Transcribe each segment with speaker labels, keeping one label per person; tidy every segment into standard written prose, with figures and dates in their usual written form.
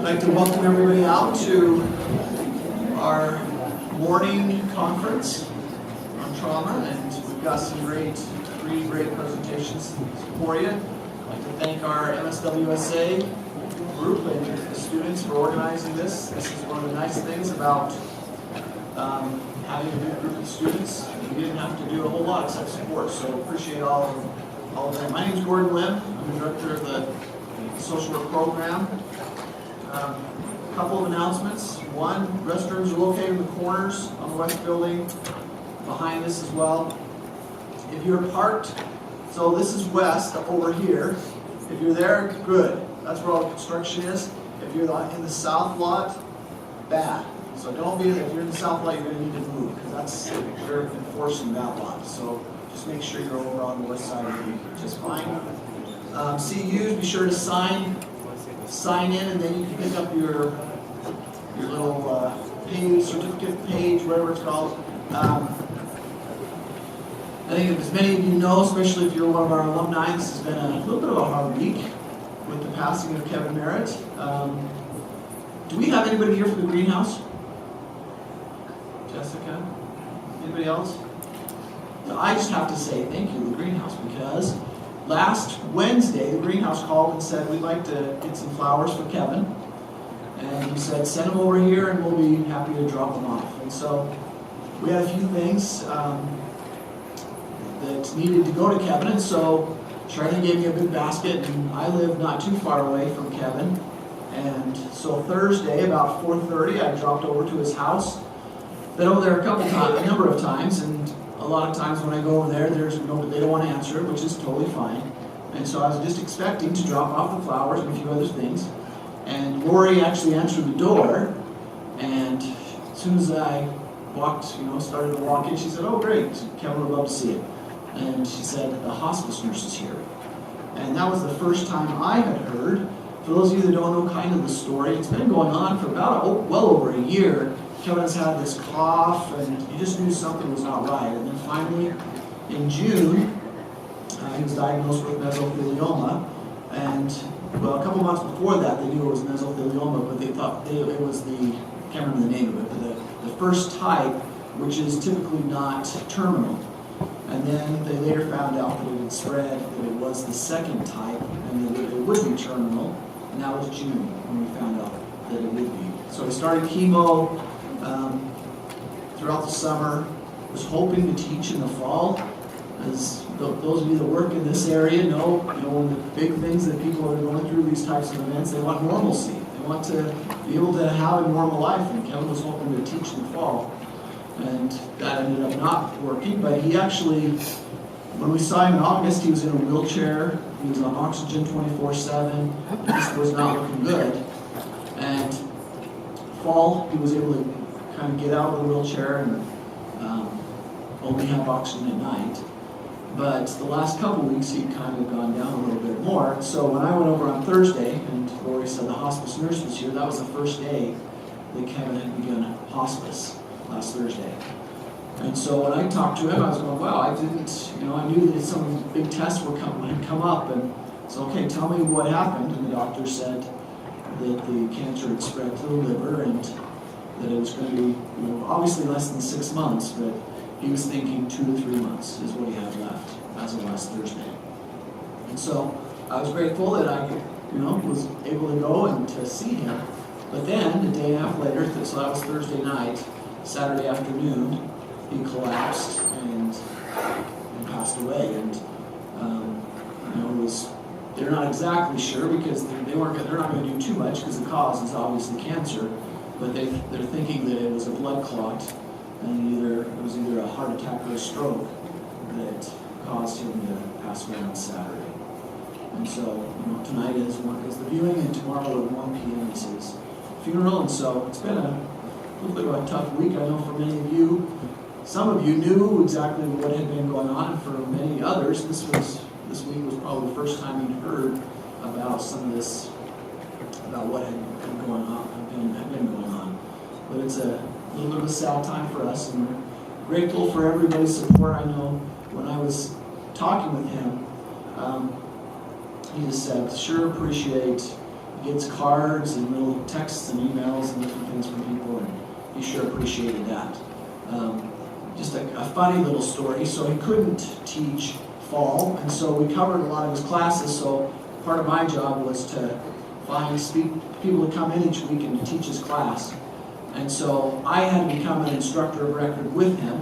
Speaker 1: I'd like to welcome everybody out to our morning conference on trauma, and we've got some three great presentations for you. I'd like to thank our MSWSA group and the students for organizing this. This is one of the nice things about having a good group of students. We didn't have to do a whole lot except support, so appreciate all of them. My name is Gordon Lim. I'm the director of the social work program. A couple of announcements. One, restrooms are located in the corners on the west building, behind this as well. If you're parked, so this is west over here. If you're there, good. That's where all the construction is. If you're in the south lot, bad. So don't be, if you're in the south lot, you're going to need to move, because they're enforcing that lot. So just make sure you're over on the west side, will be just fine. CUs, be sure to sign in, and then you can pick up your little page, certificate page, whatever it's called. I think as many of you know, especially if you're one of our alumni, this has been a little bit of a hard week with the passing of Kevin Barrett. Do we have anybody here for the greenhouse? Jessica? Anybody else? So I just have to say thank you to the greenhouse, because last Wednesday the greenhouse called and said we'd like to get some flowers for Kevin. And he said send them over here and we'll be happy to drop them off. And so we had a few things that needed to go to Kevin, and so Charlie gave me a big basket, and I live not too far away from Kevin. And so Thursday about 4:30 I dropped over to his house. Been over there a number of times, and a lot of times when I go over there, there's nobody, they don't want to answer it, which is totally fine. And so I was just expecting to drop off the flowers and a few other things. And Lori actually answered the door, and as soon as I started to walk in, she said, "Oh great, Kevin would love to see it." And she said, "The hospice nurse is here." And that was the first time I had heard. For those of you that don't know kind of the story, it's been going on for about well over a year. Kevin's had this cough, and you just knew something was not right. And then finally, in June, he was diagnosed with mesothelioma. And well, a couple months before that, they knew it was mesothelioma, but they thought it was I can't remember the name of it, but the first type, which is typically not terminal. And then they later found out that it had spread, that it was the second type, and that it would be terminal. And that was June when we found out that it would be. So he started chemo throughout the summer. Was hoping to teach in the fall. As those of you that work in this area know, one of the big things that people are going through these types of events, they want normalcy. They want to be able to have a normal life, and Kevin was hoping to teach in the fall. And that ended up not working, but he actually, when we saw him in August, he was in a wheelchair. He was on oxygen 24/7. It just was not looking good. And fall, he was able to kind of get out of the wheelchair and only have oxygen at night. But the last couple weeks, he'd kind of gone down a little bit more. So when I went over on Thursday, and Lori said the hospice nurse was here, that was the first day that Kevin had begun hospice, last Thursday. And so when I talked to him, I was going, wow, I knew that some big tests had come up, and so, okay, tell me what happened. And the doctor said that the cancer had spread to the liver, and that it was going to be, obviously less than 6 months, but he was thinking 2 to 3 months is what he had left as of last Thursday. And so I was grateful that I, was able to go and to see him. But then, a day and a half later, so that was Thursday night, Saturday afternoon, he collapsed and passed away. And they're not exactly sure, because they're not going to do too much, because the cause is obviously cancer. But they're thinking that it was a blood clot, and it was either a heart attack or a stroke that caused him to pass away on Saturday. And so tonight is the viewing, and tomorrow at 1 p.m. is his funeral. And so it's been a little bit of a tough week. I know for many of you, some of you knew exactly what had been going on, and for many others, this week was probably the first time you'd heard about some of this, about what had been going on. But it's a little bit of a sad time for us, and we're grateful for everybody's support. I know when I was talking with him, he just said, sure appreciate he gets cards and little texts and emails and different things from people, and he sure appreciated that. Just a funny little story. So he couldn't teach fall, and so we covered a lot of his classes, so part of my job was to find people to come in each week and to teach his class. And so I had to become an instructor of record with him,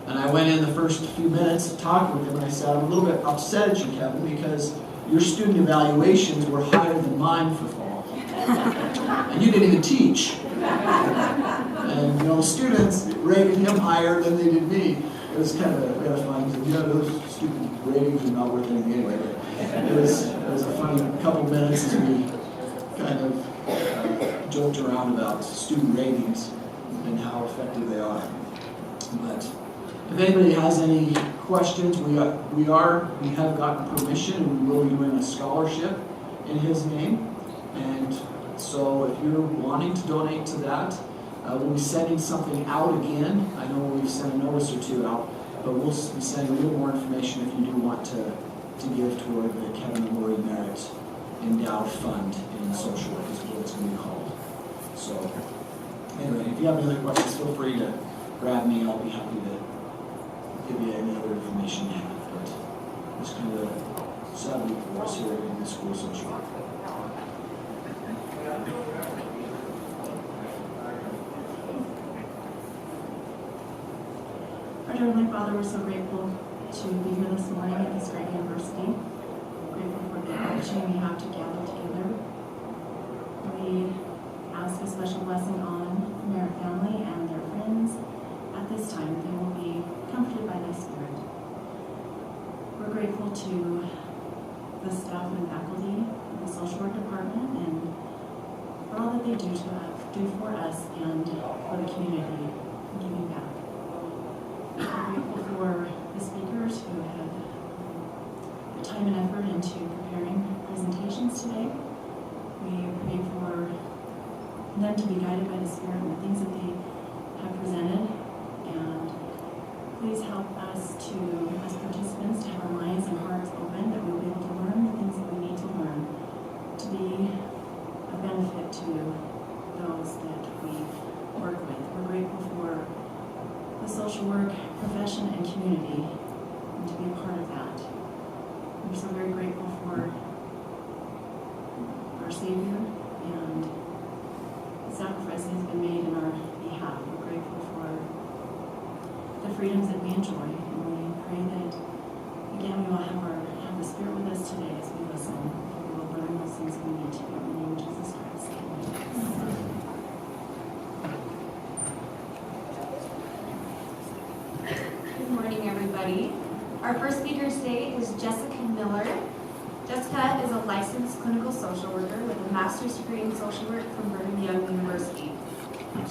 Speaker 1: and I went in the first few minutes talking with him, and I said, I'm a little bit upset at you, Kevin, because your student evaluations were higher than mine for fall. And you didn't even teach. And the students rated him higher than they did me. It was kind of funny. Those student ratings are not worth anything anyway. But it was a funny couple minutes as we kind of joked around about student ratings and how effective they are. But if anybody has any questions, we have gotten permission, and we will be doing a scholarship in his name. And so if you're wanting to donate to that, we'll be sending something out again. I know we've sent a notice or two out, but we'll be sending a little more information if you do want to give toward the Kevin and Lori Barrett Endowed Fund in social work, is what it's going to be called. So anyway, if you have any other questions, feel free to grab me. I'll be happy to give you any other information you have. But it's kind of a sad week for us here in the school social work.
Speaker 2: Our Heavenly Father, we're so grateful to be here this morning at this great university. Grateful for the opportunity we have to gather together. We ask a special blessing on the Barrett family and their friends at this time. They will be comforted by thy Spirit. We're grateful to the staff and faculty of the social work department and for all that they do for us and for the community and giving back. We're grateful for the speakers who have put time and effort into preparing presentations today. We pray for them to be guided by the Spirit and the things that they have presented. And please help us as participants, to have our minds and hearts open, that we'll be able to learn the things that we need to learn to be a benefit to those that we work with. We're grateful for the social work profession and community, and to be a part of that. We're so very grateful for our Savior and the sacrifice that has been made in our behalf. We're grateful for the freedoms that we enjoy, and we pray that, again, we will have the Spirit with us today as we listen. We will learn those things we need to. In the name of Jesus Christ. Amen.
Speaker 3: Good morning, everybody. Our first speaker today is Jessica Miller. Jessica is a licensed clinical social worker with a master's degree in social work from Brigham Young University.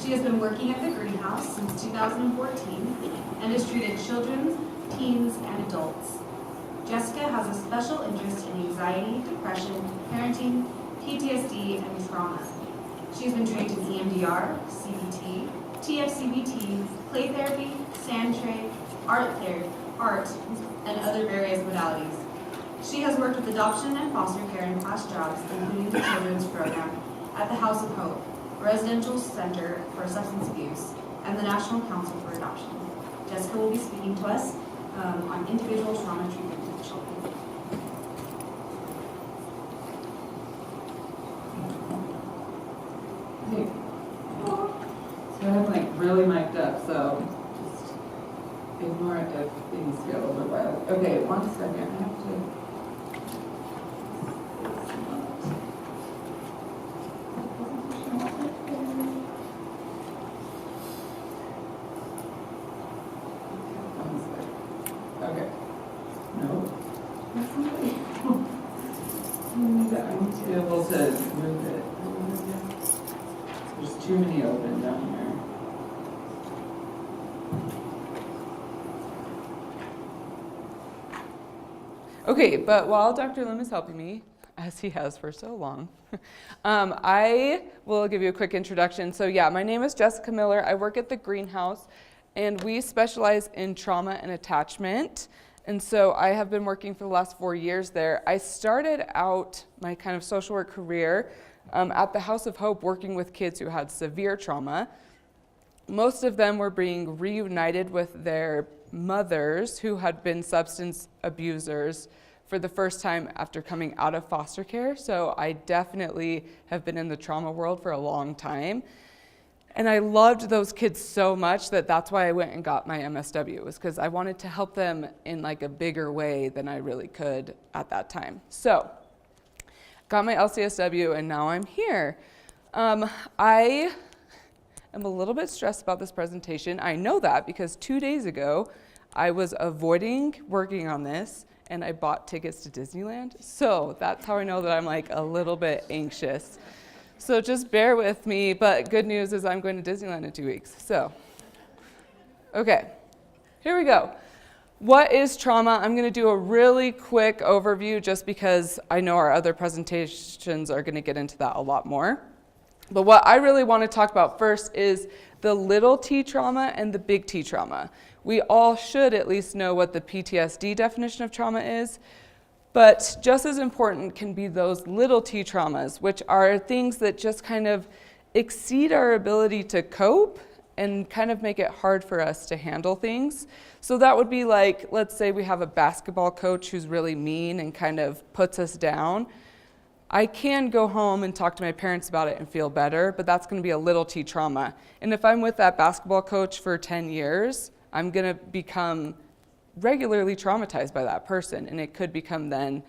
Speaker 3: She has been working at the greenhouse since 2014 and has treated children, teens, and adults. Jessica has a special interest in anxiety, depression, parenting, PTSD, and trauma. She has been trained in EMDR, CBT, TFCBT, play therapy, sand tray, art therapy, and other various modalities. She has worked with adoption and foster care in past jobs, including the children's program at the House of Hope, a residential center for substance abuse, and the National Council for Adoption. Jessica will be speaking to us on individual trauma treatment with children.
Speaker 4: Hey. So I'm really mic'd up, so just ignore it if things get a little bit wild. Okay, 1 second. I have to. Okay. No. I need to be able to move it. There's too many open down here. Okay, but while Dr. Lim is helping me, as he has for so long, I will give you a quick introduction. So yeah, my name is Jessica Miller. I work at the Greenhouse, and we specialize in trauma and attachment. And so I have been working for the last 4 years there. I started out my kind of social work career at the House of Hope working with kids who had severe trauma. Most of them were being reunited with their mothers who had been substance abusers for the first time after coming out of foster care. So I definitely have been in the trauma world for a long time. And I loved those kids so much that that's why I went and got my MSW, was because I wanted to help them in like a bigger way than I really could at that time. So got my LCSW and now I'm here. I am a little bit stressed about this presentation. I know that because 2 days ago I was avoiding working on this and I bought tickets to Disneyland. So that's how I know that I'm like a little bit anxious. So just bear with me, but good news is I'm going to Disneyland in 2 weeks. So, okay, here we go. What is trauma? I'm gonna do a really quick overview just because I know our other presentations are gonna get into that a lot more. But what I really want to talk about first is the little t trauma and the big T trauma. We all should at least know what the PTSD definition of trauma is, but just as important can be those little t traumas, which are things that just kind of exceed our ability to cope and kind of make it hard for us to handle things. So that would be like, let's say we have a basketball coach who's really mean and kind of puts us down. I can go home and talk to my parents about it and feel better, but that's gonna be a little t trauma. And if I'm with that basketball coach for 10 years, I'm gonna become regularly traumatized by that person, and it could become then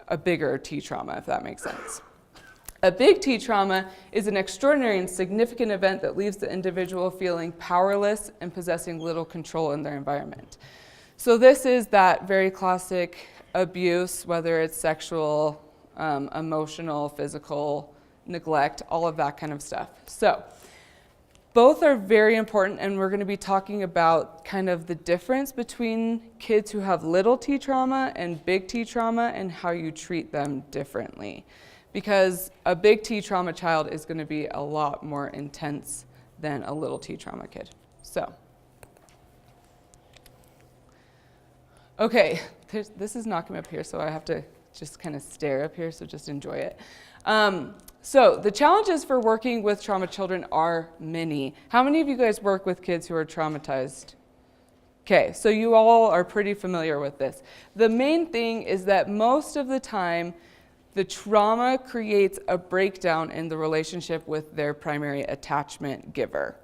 Speaker 4: a bigger T trauma, if that makes sense. A big T trauma is an extraordinary and significant event that leaves the individual feeling powerless and possessing little control in their environment. So this is that very classic abuse, whether it's sexual, emotional, physical, neglect, all of that kind of stuff. So both are very important, and we're going to be talking about kind of the difference between kids who have little t trauma and big T trauma and how you treat them differently. Because a big T trauma child is going to be a lot more intense than a little t trauma kid. So, okay, this is not coming up here, so I have to just kind of stare up here, so just enjoy it. So the challenges for working with trauma children are many. How many of you guys work with kids who are traumatized? Okay, so you all are pretty familiar with this. The main thing is that most of the time, the trauma creates a breakdown in the relationship with their primary attachment giver.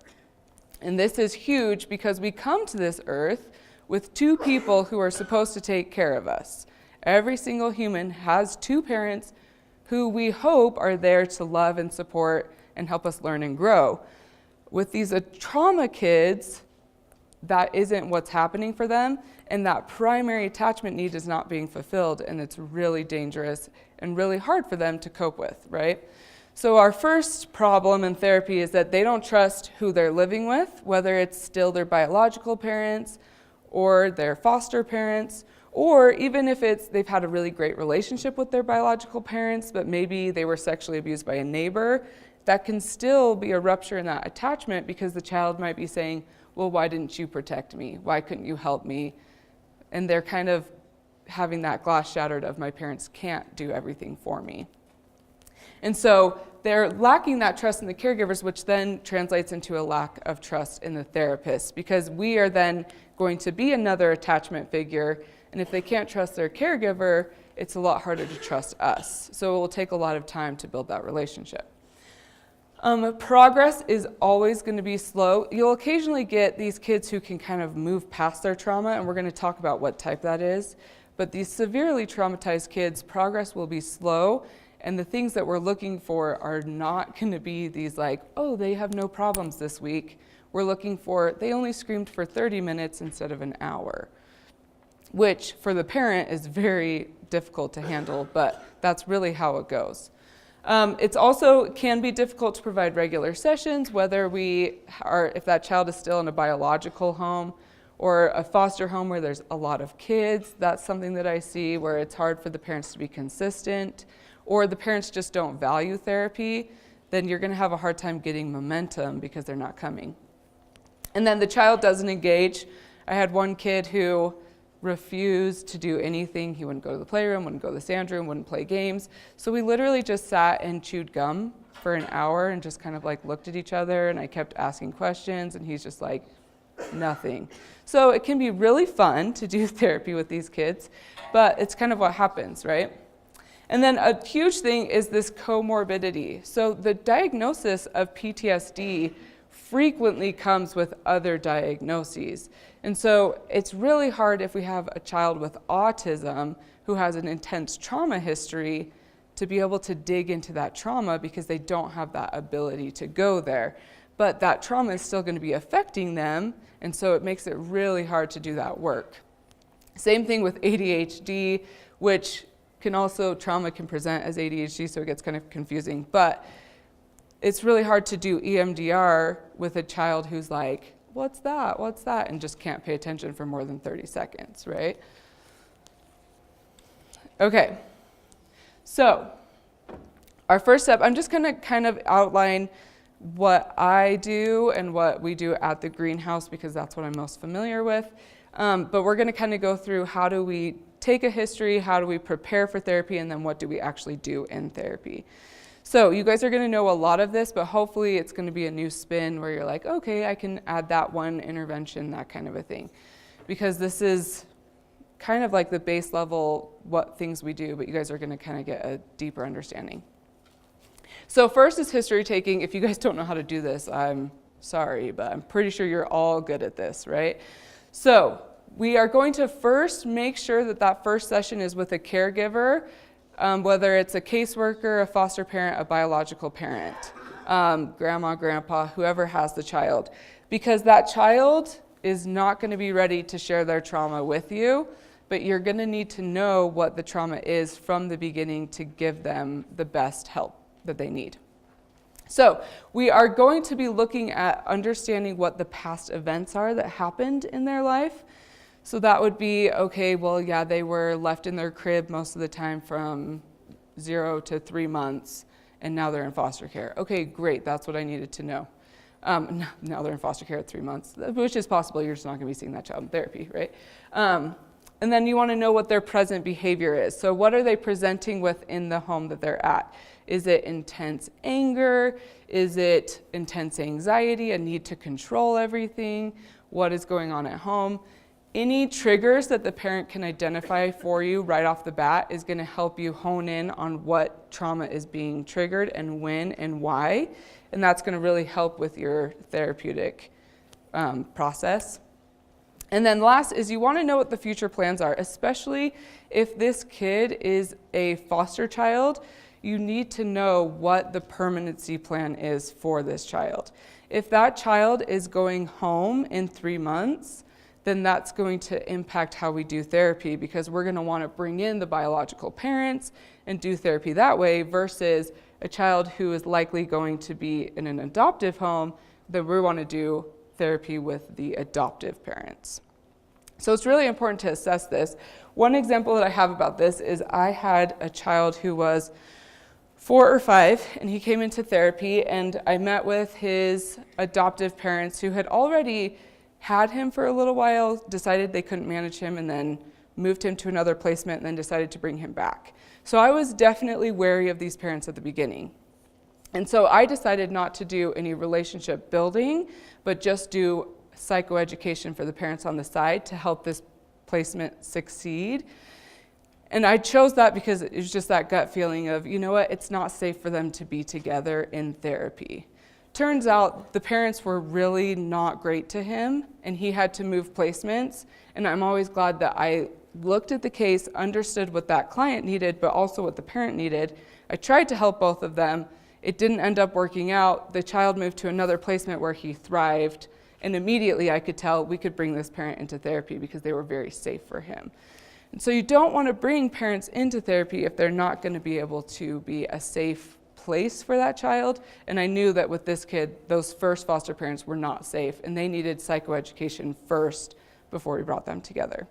Speaker 4: And this is huge because we come to this earth with two people who are supposed to take care of us. Every single human has two parents who we hope are there to love and support and help us learn and grow. With these trauma kids, that isn't what's happening for them, and that primary attachment need is not being fulfilled, and it's really dangerous and really hard for them to cope with, right? So our first problem in therapy is that they don't trust who they're living with, whether it's still their biological parents or their foster parents, or even if they've had a really great relationship with their biological parents, but maybe they were sexually abused by a neighbor, that can still be a rupture in that attachment because the child might be saying, well, why didn't you protect me? Why couldn't you help me? And they're kind of having that glass shattered of my parents can't do everything for me. And so they're lacking that trust in the caregivers, which then translates into a lack of trust in the therapist, because we are then going to be another attachment figure. And if they can't trust their caregiver, it's a lot harder to trust us. So it will take a lot of time to build that relationship. Progress is always going to be slow. You'll occasionally get these kids who can kind of move past their trauma, and we're going to talk about what type that is. But these severely traumatized kids, progress will be slow, and the things that we're looking for are not going to be these like, oh, they have no problems this week. We're looking for, they only screamed for 30 minutes instead of an hour, which for the parent is very difficult to handle, but that's really how it goes. It's also can be difficult to provide regular sessions, whether if that child is still in a biological home or a foster home where there's a lot of kids. That's something that I see where it's hard for the parents to be consistent, or the parents just don't value therapy. Then you're going to have a hard time getting momentum because they're not coming. And then the child doesn't engage. I had one kid who refused to do anything. He wouldn't go to the playroom, wouldn't go to the sandroom, wouldn't play games. So we literally just sat and chewed gum for an hour and just kind of like looked at each other, and I kept asking questions, and he's just like, nothing. So it can be really fun to do therapy with these kids, but it's kind of what happens, right? And then a huge thing is this comorbidity. So the diagnosis of PTSD frequently comes with other diagnoses. And so it's really hard if we have a child with autism who has an intense trauma history to be able to dig into that trauma because they don't have that ability to go there. But that trauma is still going to be affecting them, and so it makes it really hard to do that work. Same thing with ADHD, which trauma can present as ADHD, so it gets kind of confusing. But it's really hard to do EMDR with a child who's like, what's that, and just can't pay attention for more than 30 seconds, right? Okay, so our first step, I'm just gonna kind of outline what I do and what we do at the greenhouse because that's what I'm most familiar with. But we're gonna kind of go through how do we take a history, how do we prepare for therapy, and then what do we actually do in therapy. So you guys are gonna know a lot of this, but hopefully it's gonna be a new spin where you're like, okay, I can add that one intervention, that kind of a thing. Because this is kind of like the base level, what things we do, but you guys are gonna kind of get a deeper understanding. So first is history taking. If you guys don't know how to do this, I'm sorry, but I'm pretty sure you're all good at this, right? So we are going to first make sure that that first session is with a caregiver, whether it's a caseworker, a foster parent, a biological parent, grandma, grandpa, whoever has the child, because that child is not going to be ready to share their trauma with you, but you're going to need to know what the trauma is from the beginning to give them the best help that they need. So we are going to be looking at understanding what the past events are that happened in their life. So that would be, okay, well, yeah, they were left in their crib most of the time from 0 to 3 months, and now they're in foster care. Okay, great, that's what I needed to know. Now they're in foster care at 3 months, which is possible. You're just not gonna be seeing that child in therapy, right? And then you wanna know what their present behavior is. So what are they presenting with in the home that they're at? Is it intense anger? Is it intense anxiety, a need to control everything? What is going on at home? Any triggers that the parent can identify for you right off the bat is going to help you hone in on what trauma is being triggered and when and why. And that's going to really help with your therapeutic process. And then last is you want to know what the future plans are, especially if this kid is a foster child. You need to know what the permanency plan is for this child. If that child is going home in 3 months, then that's going to impact how we do therapy because we're going to want to bring in the biological parents and do therapy that way versus a child who is likely going to be in an adoptive home, then we want to do therapy with the adoptive parents. So it's really important to assess this. One example that I have about this is I had a child who was 4 or 5, and he came into therapy, and I met with his adoptive parents who had already had him for a little while, decided they couldn't manage him, and then moved him to another placement, and then decided to bring him back. So I was definitely wary of these parents at the beginning. And so I decided not to do any relationship building, but just do psychoeducation for the parents on the side to help this placement succeed. And I chose that because it was just that gut feeling of, you know what, it's not safe for them to be together in therapy. Turns out the parents were really not great to him, and he had to move placements. And I'm always glad that I looked at the case, understood what that client needed, but also what the parent needed. I tried to help both of them. It didn't end up working out. The child moved to another placement where he thrived, and immediately I could tell we could bring this parent into therapy because they were very safe for him. And so you don't want to bring parents into therapy if they're not going to be able to be a safe place for that child. And I knew that with this kid, those first foster parents were not safe, and they needed psychoeducation first before we brought them together.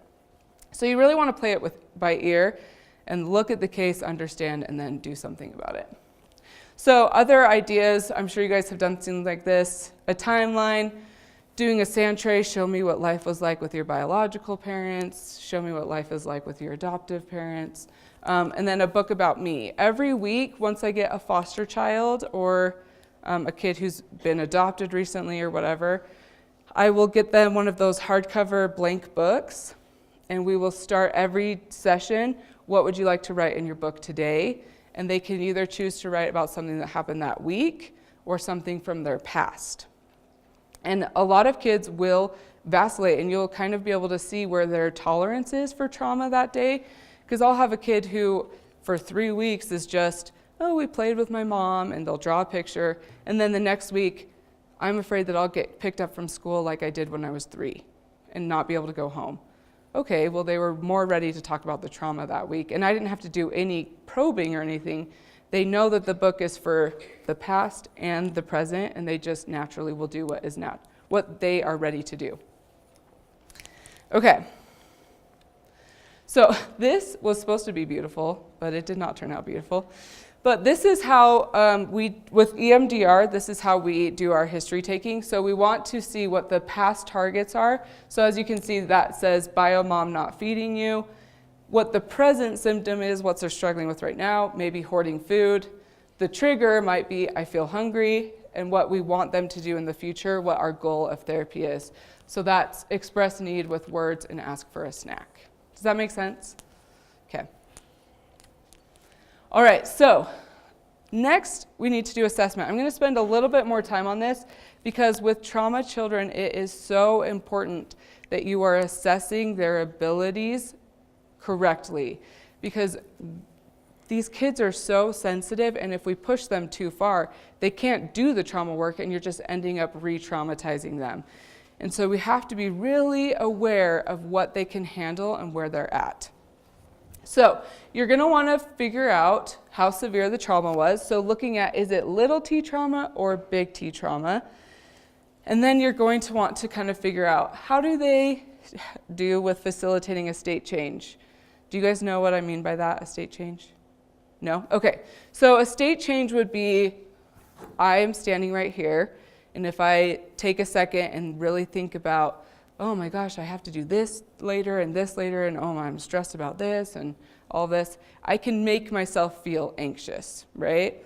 Speaker 4: So you really want to play it by ear and look at the case, understand, and then do something about it. So other ideas, I'm sure you guys have done things like this, a timeline, doing a sand tray, show me what life was like with your biological parents, show me what life is like with your adoptive parents, and then a book about me. Every week, once I get a foster child or a kid who's been adopted recently or whatever, I will get them one of those hardcover blank books, and we will start every session, what would you like to write in your book today? And they can either choose to write about something that happened that week or something from their past. And a lot of kids will vacillate, and you'll kind of be able to see where their tolerance is for trauma that day. Because I'll have a kid who, for 3 weeks, is just, oh, we played with my mom, and they'll draw a picture. And then the next week, I'm afraid that I'll get picked up from school like I did when I was 3 and not be able to go home. Okay, well, they were more ready to talk about the trauma that week, and I didn't have to do any probing or anything. They know that the book is for the past and the present, and they just naturally will do what they are ready to do. Okay. So this was supposed to be beautiful, but it did not turn out beautiful. But this is how with EMDR, this is how we do our history taking. So we want to see what the past targets are. So as you can see, that says bio mom not feeding you. What the present symptom is, what they're struggling with right now, maybe hoarding food. The trigger might be I feel hungry, and what we want them to do in the future, what our goal of therapy is. So that's express need with words and ask for a snack. Does that make sense? Okay. All right, so next we need to do assessment. I'm going to spend a little bit more time on this because with trauma children, it is so important that you are assessing their abilities correctly, because these kids are so sensitive, and if we push them too far, they can't do the trauma work, and you're just ending up re-traumatizing them. And so we have to be really aware of what they can handle and where they're at. So you're going to want to figure out how severe the trauma was. So looking at, is it little t trauma or big T trauma? And then you're going to want to kind of figure out, how do they do with facilitating a state change? Do you guys know what I mean by that, a state change? No? Okay. So a state change would be, I am standing right here, and if I take a second and really think about, oh my gosh, I have to do this later, and oh, I'm stressed about this and all this, I can make myself feel anxious, right?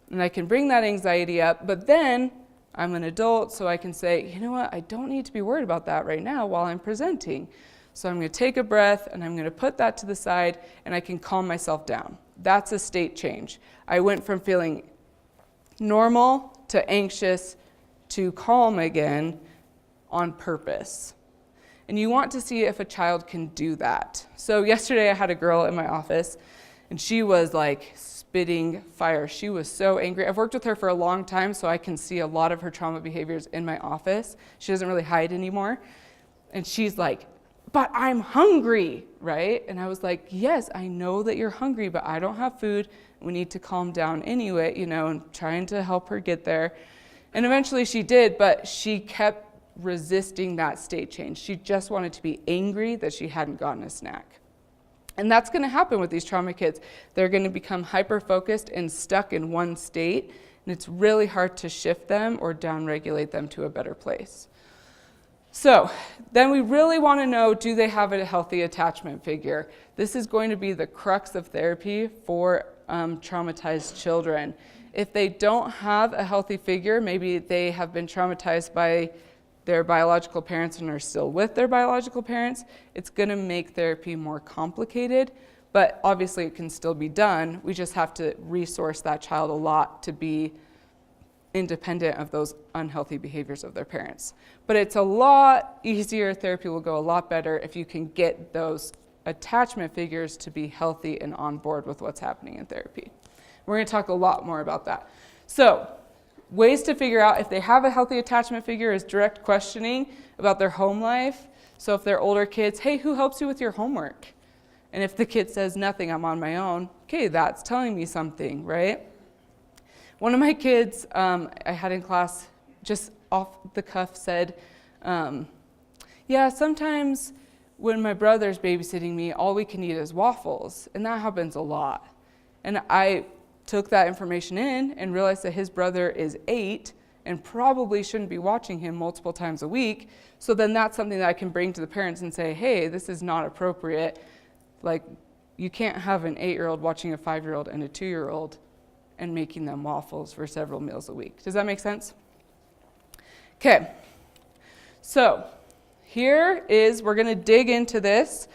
Speaker 4: And I can bring that anxiety up, but then I'm an adult, so I can say, you know what, I don't need to be worried about that right now while I'm presenting. So I'm going to take a breath, and I'm going to put that to the side, and I can calm myself down. That's a state change. I went from feeling normal to anxious to calm again on purpose. And you want to see if a child can do that. So yesterday I had a girl in my office, and she was like spitting fire. She was so angry. I've worked with her for a long time, so I can see a lot of her trauma behaviors in my office. She doesn't really hide anymore. And she's like, but I'm hungry, right? And I was like, yes, I know that you're hungry, but I don't have food. We need to calm down anyway, and trying to help her get there. And eventually she did, but she kept resisting that state change. She just wanted to be angry that she hadn't gotten a snack. And that's going to happen with these trauma kids. They're going to become hyper-focused and stuck in one state, and it's really hard to shift them or downregulate them to a better place. So then we really want to know, do they have a healthy attachment figure? This is going to be the crux of therapy for traumatized children. If they don't have a healthy figure, maybe they have been traumatized by their biological parents and are still with their biological parents, it's going to make therapy more complicated, but obviously it can still be done. We just have to resource that child a lot to be independent of those unhealthy behaviors of their parents. But it's a lot easier, therapy will go a lot better if you can get those attachment figures to be healthy and on board with what's happening in therapy. We're going to talk a lot more about that. So, ways to figure out if they have a healthy attachment figure is direct questioning about their home life. So if they're older kids, hey, who helps you with your homework? And if the kid says nothing, I'm on my own, okay, that's telling me something, right? One of my kids I had in class, just off the cuff, said, yeah, sometimes when my brother's babysitting me, all we can eat is waffles, and that happens a lot. And I took that information in and realized that his brother is 8 and probably shouldn't be watching him multiple times a week. So then that's something that I can bring to the parents and say, hey, this is not appropriate. Like, you can't have an 8-year-old watching a 5-year-old and a 2-year-old and making them waffles for several meals a week. Does that make sense? Okay, so here is, we're going to dig into this,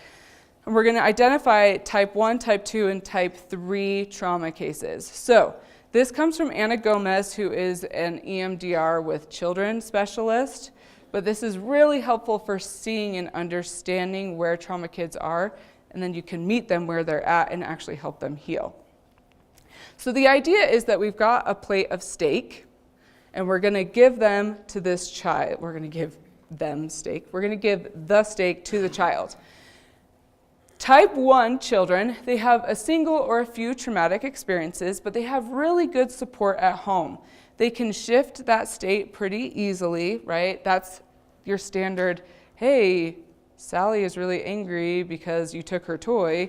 Speaker 4: and we're going to identify type 1, type 2, and type 3 trauma cases. So this comes from Anna Gomez, who is an EMDR with children specialist, but this is really helpful for seeing and understanding where trauma kids are, and then you can meet them where they're at and actually help them heal. So the idea is that we've got a plate of steak, and we're going to give them to this child. We're going to give them steak. We're going to give the steak to the child. Type 1 children, they have a single or a few traumatic experiences, but they have really good support at home. They can shift that state pretty easily, right? That's your standard, hey, Sally is really angry because you took her toy,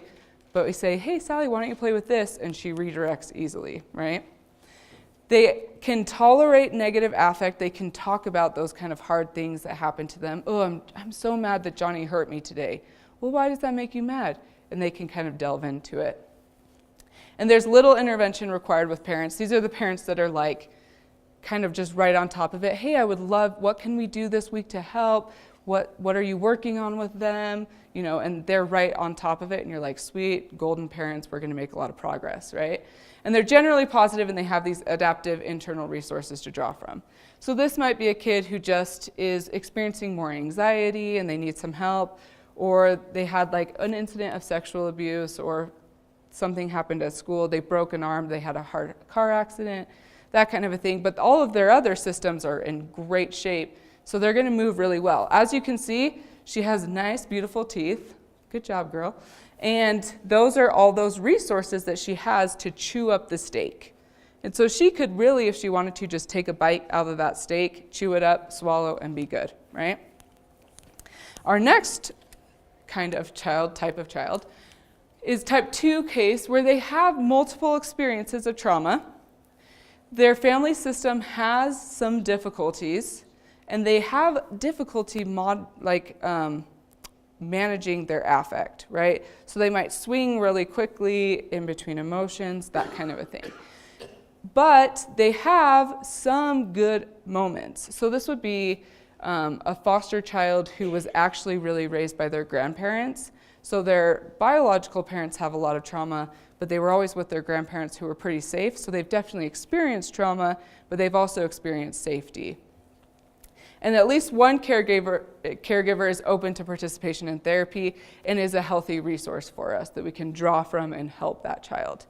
Speaker 4: but we say, hey, Sally, why don't you play with this? And she redirects easily, right? They can tolerate negative affect. They can talk about those kind of hard things that happen to them. Oh, I'm so mad that Johnny hurt me today. Well, why does that make you mad? And they can kind of delve into it. And there's little intervention required with parents. These are the parents that are like kind of just right on top of it. Hey, I would love, what can we do this week to help? What are you working on with them? You know, and they're right on top of it, and you're like, sweet, golden parents, we're going to make a lot of progress, right? And they're generally positive, and they have these adaptive internal resources to draw from. So this might be a kid who just is experiencing more anxiety and they need some help, or they had like an incident of sexual abuse, or something happened at school, they broke an arm, they had a hard car accident, that kind of a thing. But all of their other systems are in great shape, so they're going to move really well. As you can see, she has nice, beautiful teeth. Good job, girl. And those are all those resources that she has to chew up the steak. And so she could really, if she wanted to, just take a bite out of that steak, chew it up, swallow, and be good, right? Our next kind of child, type of child, is type 2 case, where they have multiple experiences of trauma. Their family system has some difficulties, and they have difficulty managing their affect, right? So they might swing really quickly in between emotions, that kind of a thing. But they have some good moments. So this would be a foster child who was actually really raised by their grandparents. So their biological parents have a lot of trauma, but they were always with their grandparents who were pretty safe. So they've definitely experienced trauma, but they've also experienced safety. And at least one caregiver is open to participation in therapy and is a healthy resource for us that we can draw from and help that child.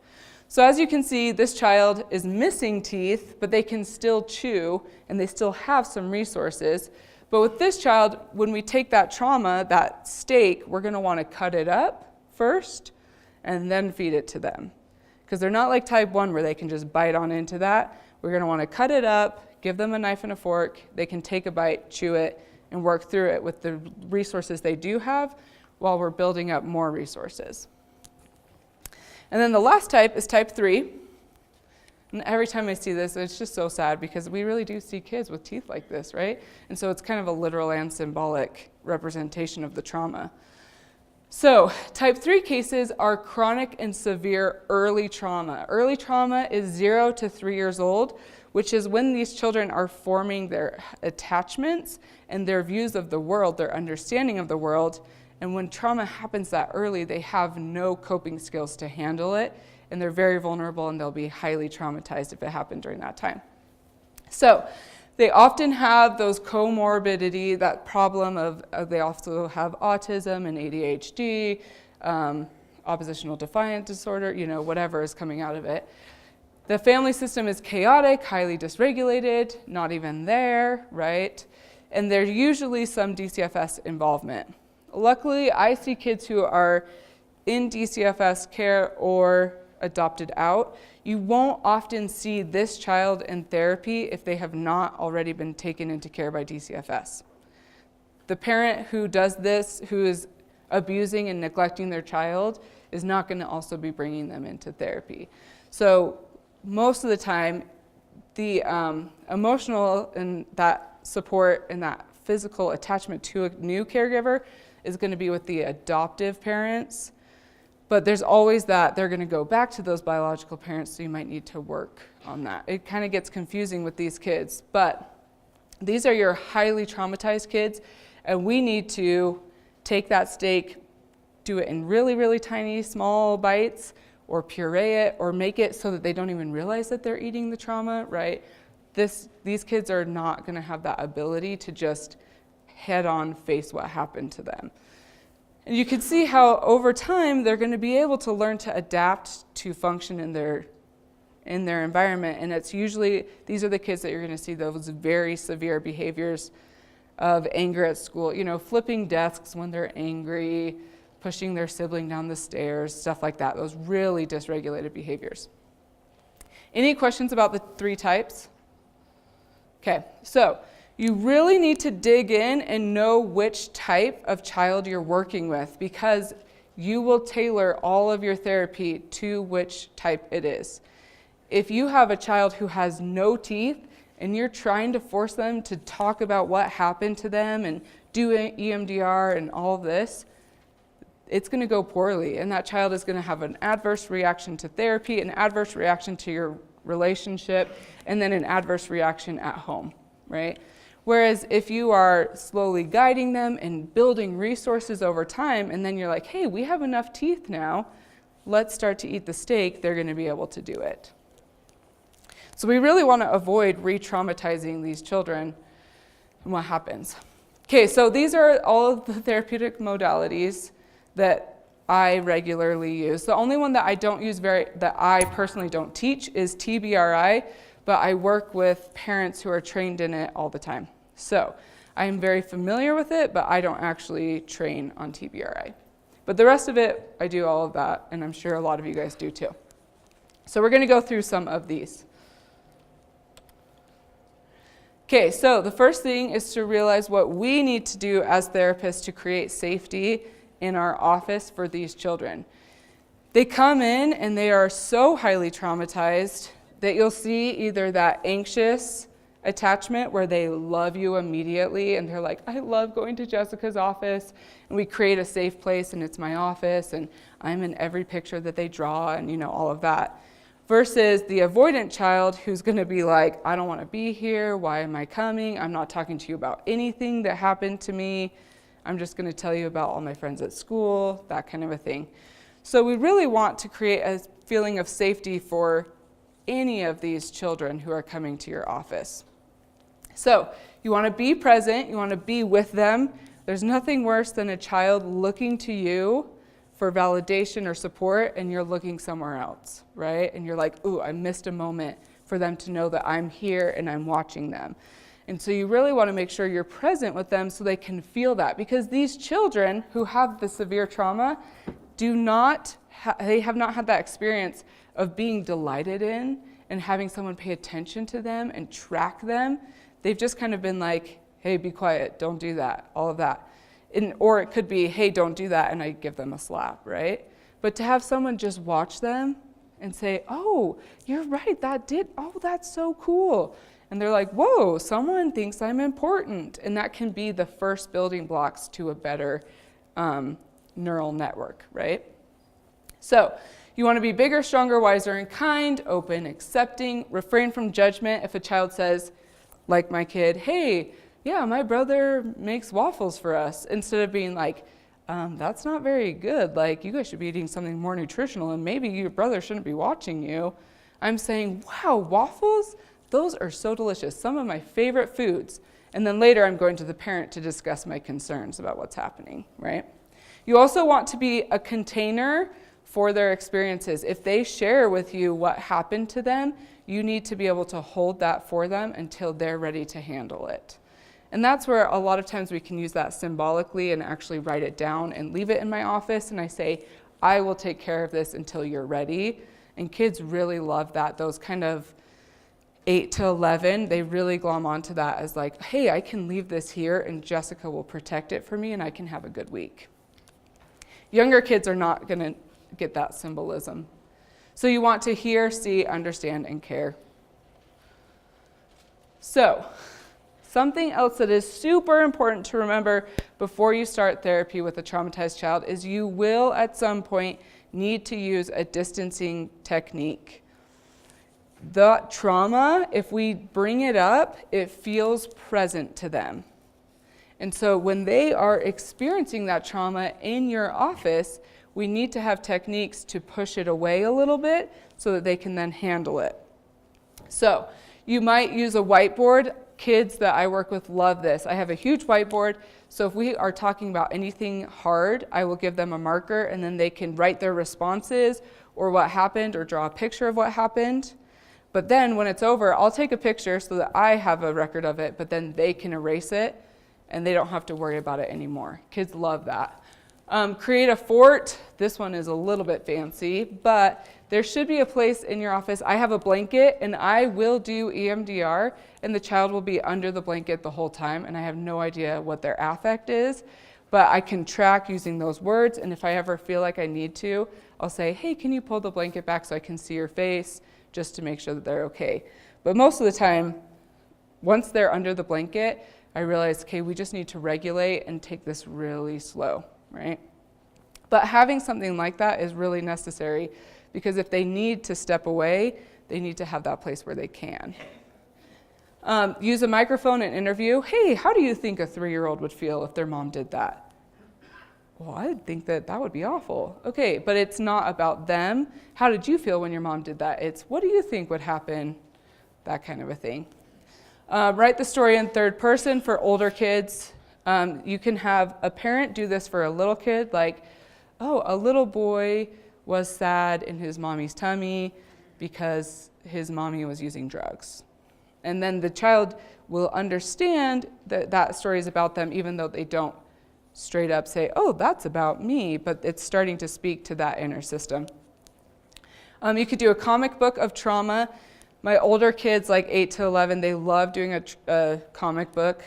Speaker 4: So as you can see, this child is missing teeth, but they can still chew, and they still have some resources. But with this child, when we take that trauma, that steak, we're going to want to cut it up first and then feed it to them. Because they're not like type 1 where they can just bite on into that. We're going to want to cut it up, give them a knife and a fork. They can take a bite, chew it, and work through it with the resources they do have while we're building up more resources. And then the last type is type 3. And every time I see this, it's just so sad because we really do see kids with teeth like this, right? And so it's kind of a literal and symbolic representation of the trauma. So type 3 cases are chronic and severe early trauma. Early trauma is 0 to 3 years old, which is when these children are forming their attachments and their views of the world, their understanding of the world. And when trauma happens that early, they have no coping skills to handle it, and they're very vulnerable, and they'll be highly traumatized if it happened during that time. So they often have those comorbidity, that problem of they also have autism and ADHD, oppositional defiant disorder, whatever is coming out of it. The family system is chaotic, highly dysregulated, not even there, right? And there's usually some DCFS involvement. Luckily, I see kids who are in DCFS care or adopted out. You won't often see this child in therapy if they have not already been taken into care by DCFS. The parent who does this, who is abusing and neglecting their child, is not going to also be bringing them into therapy. So most of the time, the emotional and that support and that physical attachment to a new caregiver is going to be with the adoptive parents. But there's always that they're going to go back to those biological parents, so you might need to work on that. It kind of gets confusing with these kids, but these are your highly traumatized kids, and we need to take that steak, do it in really, really tiny, small bites, or puree it, or make it so that they don't even realize that they're eating the trauma, right? These kids are not going to have that ability to just head-on face what happened to them. And you can see how over time they're going to be able to learn to adapt to function in their environment. And it's usually, these are the kids that you're going to see those very severe behaviors of anger at school. You know, flipping desks when they're angry, pushing their sibling down the stairs, stuff like that. Those really dysregulated behaviors. Any questions about the 3 types? Okay, so you really need to dig in and know which type of child you're working with, because you will tailor all of your therapy to which type it is. If you have a child who has no teeth and you're trying to force them to talk about what happened to them and do EMDR and all of this, it's going to go poorly, and that child is going to have an adverse reaction to therapy, an adverse reaction to your relationship, and then an adverse reaction at home, right? Whereas if you are slowly guiding them and building resources over time, and then you're like, hey, we have enough teeth now, let's start to eat the steak, they're going to be able to do it. So we really want to avoid re-traumatizing these children and what happens. Okay, so these are all of the therapeutic modalities that I regularly use. The only one that I don't use that I personally don't teach is TBRI, but I work with parents who are trained in it all the time. So I am very familiar with it, but I don't actually train on TBRI. But the rest of it, I do all of that, and I'm sure a lot of you guys do too. So we're going to go through some of these. Okay, so the first thing is to realize what we need to do as therapists to create safety in our office for these children. They come in and they are so highly traumatized that you'll see either that anxious attachment where they love you immediately and they're like, I love going to Jessica's office, and we create a safe place and it's my office and I'm in every picture that they draw and all of that. Versus the avoidant child who's going to be like, I don't want to be here, why am I coming? I'm not talking to you about anything that happened to me. I'm just going to tell you about all my friends at school, that kind of a thing. So we really want to create a feeling of safety for any of these children who are coming to your office. So you want to be present, you want to be with them. There's nothing worse than a child looking to you for validation or support and you're looking somewhere else, right? And you're like, ooh, I missed a moment for them to know that I'm here and I'm watching them. And so you really want to make sure you're present with them so they can feel that, because these children who have the severe trauma they have not had that experience of being delighted in and having someone pay attention to them and track them. They've just kind of been like, hey, be quiet, don't do that, all of that. Or it could be, hey, don't do that, and I give them a slap, right? But to have someone just watch them and say, oh, you're right, that's so cool. And they're like, whoa, someone thinks I'm important. And that can be the first building blocks to a better neural network, right? So you want to be bigger, stronger, wiser, and kind, open, accepting, refrain from judgment. If a child says, like my kid, hey, yeah, my brother makes waffles for us, instead of being like, that's not very good. Like, you guys should be eating something more nutritional, and maybe your brother shouldn't be watching you. I'm saying, wow, waffles? Those are so delicious, some of my favorite foods. And then later I'm going to the parent to discuss my concerns about what's happening, right? You also want to be a container for their experiences. If they share with you what happened to them, you need to be able to hold that for them until they're ready to handle it. And that's where a lot of times we can use that symbolically and actually write it down and leave it in my office. And I say, I will take care of this until you're ready. And kids really love that. Those kind of 8 to 11, they really glom onto that as like, hey, I can leave this here and Jessica will protect it for me and I can have a good week. Younger kids are not going to get that symbolism. So you want to hear, see, understand, and care. So, something else that is super important to remember before you start therapy with a traumatized child is you will at some point need to use a distancing technique. The trauma, if we bring it up, it feels present to them. And so when they are experiencing that trauma in your office, we need to have techniques to push it away a little bit so that they can then handle it. So you might use a whiteboard. Kids that I work with love this. I have a huge whiteboard, so if we are talking about anything hard, I will give them a marker and then they can write their responses or what happened or draw a picture of what happened. But then when it's over, I'll take a picture so that I have a record of it, but then they can erase it and they don't have to worry about it anymore. Kids love that. Create a fort. This one is a little bit fancy, but there should be a place in your office. I have a blanket and I will do EMDR and the child will be under the blanket the whole time and I have no idea what their affect is, but I can track using those words, and if I ever feel like I need to, I'll say, hey, can you pull the blanket back so I can see your face, just to make sure that they're okay. But most of the time, once they're under the blanket, I realize, okay, we just need to regulate and take this really slow, right? But having something like that is really necessary because if they need to step away, they need to have that place where they can. Use a microphone and interview. Hey, how do you think a 3-year-old would feel if their mom did that? Well, I think that would be awful. Okay, but it's not about them. How did you feel when your mom did that? It's what do you think would happen? That kind of a thing. Write the story in third person for older kids. You can have a parent do this for a little kid, like, oh, a little boy was sad in his mommy's tummy because his mommy was using drugs. And then the child will understand that that story is about them, even though they don't straight up say, oh, that's about me, but it's starting to speak to that inner system. You could do a comic book of trauma. My older kids, like 8 to 11, they love doing a comic book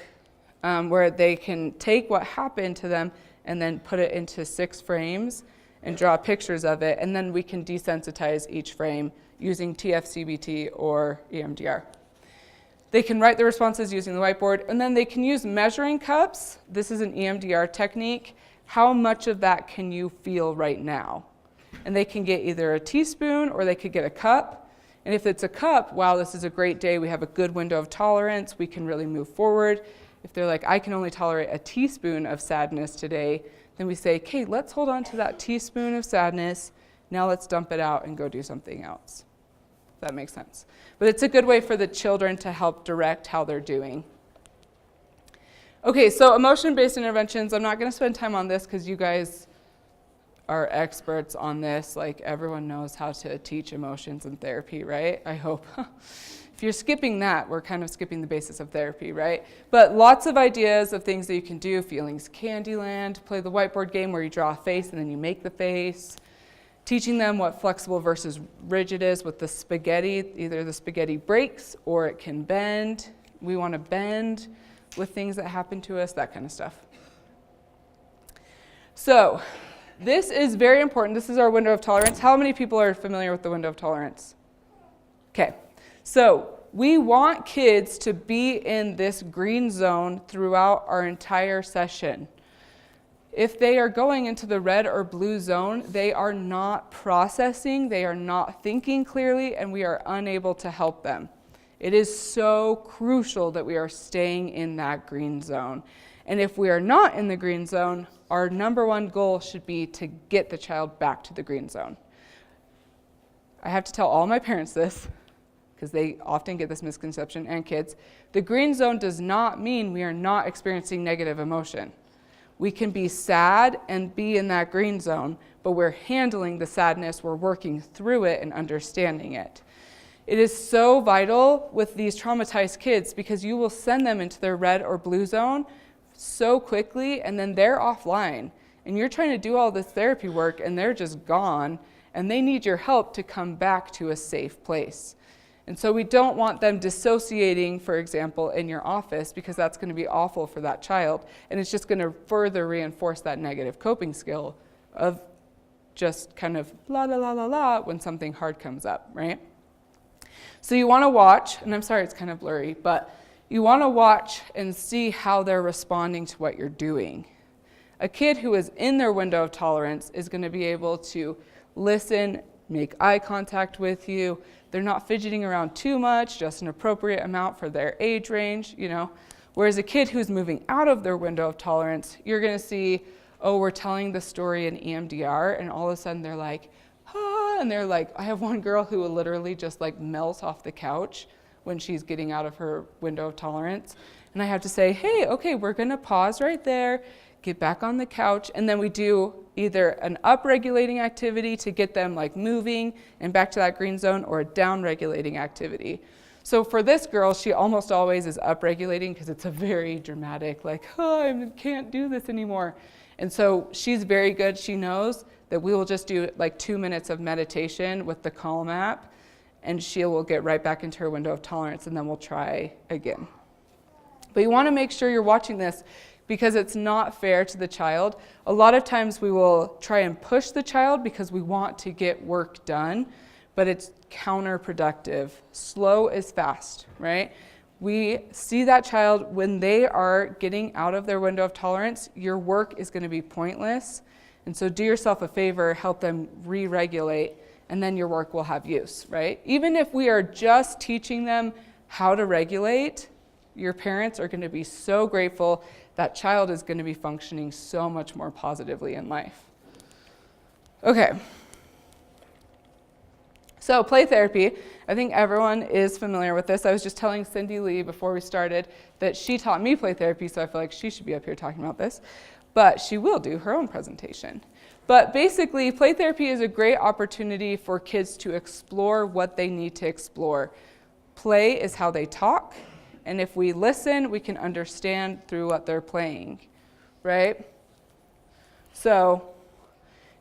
Speaker 4: where they can take what happened to them and then put it into 6 frames and draw pictures of it, and then we can desensitize each frame using TFCBT or EMDR. They can write the responses using the whiteboard, and then they can use measuring cups. This is an EMDR technique. How much of that can you feel right now? And they can get either a teaspoon or they could get a cup. And if it's a cup, wow, this is a great day. We have a good window of tolerance. We can really move forward. If they're like, I can only tolerate a teaspoon of sadness today, then we say, okay, let's hold on to that teaspoon of sadness. Now let's dump it out and go do something else. That makes sense. But it's a good way for the children to help direct how they're doing. Okay, so emotion-based interventions. I'm not going to spend time on this because you guys are experts on this. Like, everyone knows how to teach emotions in therapy, right? I hope. If you're skipping that, we're kind of skipping the basis of therapy, right? But lots of ideas of things that you can do. Feelings Candyland, play the whiteboard game where you draw a face and then you make the face. Teaching them what flexible versus rigid is with the spaghetti. Either the spaghetti breaks or it can bend. We want to bend with things that happen to us, that kind of stuff. So this is very important. This is our window of tolerance. How many people are familiar with the window of tolerance? Okay, so we want kids to be in this green zone throughout our entire session. If they are going into the red or blue zone, they are not processing, they are not thinking clearly, and we are unable to help them. It is so crucial that we are staying in that green zone. And if we are not in the green zone, our number one goal should be to get the child back to the green zone. I have to tell all my parents this, because they often get this misconception, and kids. The green zone does not mean we are not experiencing negative emotion. We can be sad and be in that green zone, but we're handling the sadness, we're working through it and understanding it. It is so vital with these traumatized kids because you will send them into their red or blue zone so quickly and then they're offline. And you're trying to do all this therapy work and they're just gone and they need your help to come back to a safe place. And so we don't want them dissociating, for example, in your office because that's going to be awful for that child. And it's just going to further reinforce that negative coping skill of just kind of la la la la la when something hard comes up, right? So you want to watch, and I'm sorry it's kind of blurry, but you want to watch and see how they're responding to what you're doing. A kid who is in their window of tolerance is going to be able to listen, make eye contact with you. They're not fidgeting around too much, just an appropriate amount for their age range, Whereas a kid who's moving out of their window of tolerance, you're going to see, oh, we're telling the story in EMDR, and all of a sudden they're like, ah, and they're like, I have one girl who will literally just like melt off the couch when she's getting out of her window of tolerance. And I have to say, hey, okay, we're going to pause right there, get back on the couch, and then we do either an up-regulating activity to get them like moving and back to that green zone, or a down-regulating activity. So for this girl, she almost always is up-regulating because it's a very dramatic, like, oh, I can't do this anymore. And so she's very good. She knows that we will just do like 2 minutes of meditation with the Calm app, and she will get right back into her window of tolerance, and then we'll try again. But you want to make sure you're watching this because it's not fair to the child. A lot of times we will try and push the child because we want to get work done, but it's counterproductive. Slow is fast, right? We see that child when they are getting out of their window of tolerance, your work is going to be pointless. And so do yourself a favor, help them re-regulate, and then your work will have use, right? Even if we are just teaching them how to regulate, your parents are going to be so grateful. That child is going to be functioning so much more positively in life. Okay. So play therapy, I think everyone is familiar with this. I was just telling Cindy Lee before we started that she taught me play therapy, so I feel like she should be up here talking about this. But she will do her own presentation. But basically, play therapy is a great opportunity for kids to explore what they need to explore. Play is how they talk, and if we listen, we can understand through what they're playing, right? So,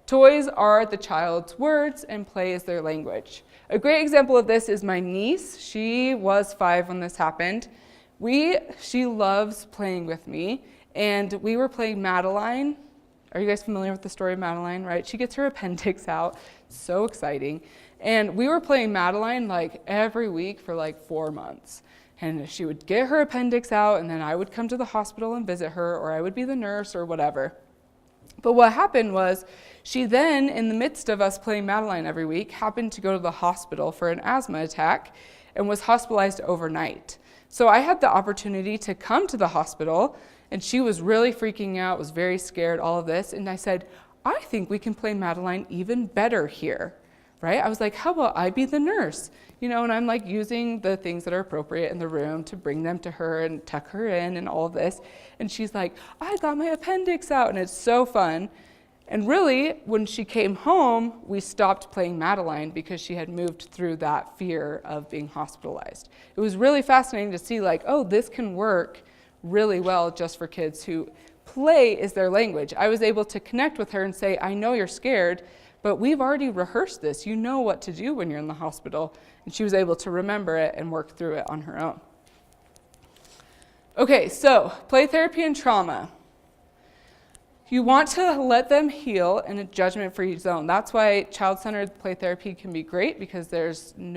Speaker 4: toys are the child's words, and play is their language. A great example of this is my niece. She was 5 when this happened. She loves playing with me, and we were playing Madeline. Are you guys familiar with the story of Madeline, right? She gets her appendix out. So exciting. And we were playing Madeline like every week for like 4 months. And she would get her appendix out, and then I would come to the hospital and visit her, or I would be the nurse or whatever. But what happened was she then, in the midst of us playing Madeline every week, happened to go to the hospital for an asthma attack and was hospitalized overnight. So I had the opportunity to come to the hospital, and she was really freaking out, was very scared, all of this. And I said, I think we can play Madeline even better here, right? I was like, how about I be the nurse? And I'm like using the things that are appropriate in the room to bring them to her and tuck her in and all of this. And she's like, I got my appendix out, and it's so fun. And really, when she came home, we stopped playing Madeline because she had moved through that fear of being hospitalized. It was really fascinating to see like, oh, this can work really well just for kids who play is their language. I was able to connect with her and say, I know you're scared, but we've already rehearsed this. You know what to do when you're in the hospital. And she was able to remember it and work through it on her own. Okay, so play therapy and trauma. You want to let them heal in a judgment-free zone. That's why child-centered play therapy can be great, because there's no